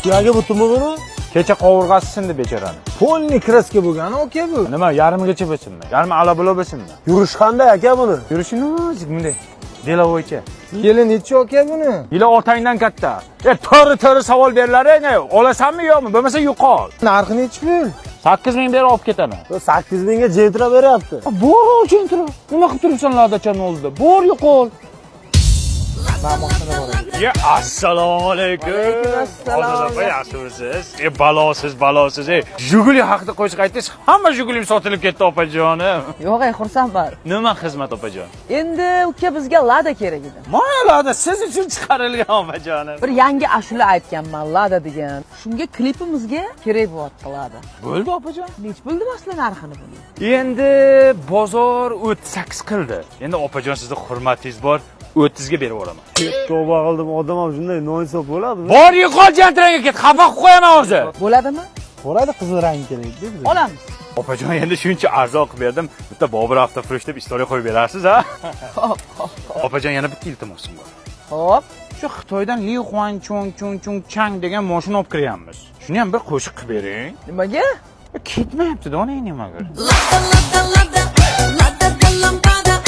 Suyagi butunmi buni? Kecha qovurg'asi sindi bechorani. Polni kraska bo'lgan aka bu. Nima, yarmigacha bo'lsinmi? Yarmi ala-bulo bo'lsinmi? Yurish qanday aka buni? Yurishi nozik bunday. Delovoycha. Yili necha aka buni? Yili otangdan katta. To'g'ri savol berilar, olasanmi yo'qmi? Bo'lmasa yo'qol. Narxi necha pul? 8000 berib olib ketaman. 8000 ga jentra beryapti. Bor jentra. Nima qilib turibsan ladachamni oldida? Bor yo'qol. Ya assalomu alaykum. Hozir yaxshimisiz? Balosiz. Jiguli haqida qo'shiq aytish, hamma Jigulim sotilib ketdi opajonim. Yo'q, xursandman. Nima xizmat opajon? Endi uka bizga Lada kerak edi. Mana Lada siz uchun chiqarilgan opajonim. Bir yangi ashula aytganman Lada degan. Shunga klipimizga kerak bo'lyapti Lada. Bo'ldi opajon. Nech bo'ldi masala narxini buni? Endi bozor 38 qildi. Endi opajon sizning hurmatingiz bor. 30 ga berib yuboraman. Tavba qildim, odam ham shunday noinsof bo'ladimi? Bor yo'qol jantraga ket, xafa qilib qo'yaman hozir. Bo'ladimi? Bo'ladi, qizil rang kerak deb. Olamiz. Opajon endi shuncha arzon qilib berdim. Bitta Bobur avtofrosh deb istoriya qo'yib berasiz, ha? Hop. Opajon yana bitta iltimosim bor. Hop. Shu Xitoydan Li Huan Chung Chang degan mashina olib kiryapmiz. Shuni ham bir qo'shiq qilib bering. Nimaga? Ketmayapti-da, ona nimaga? Lada, lada, lada, lada, lada,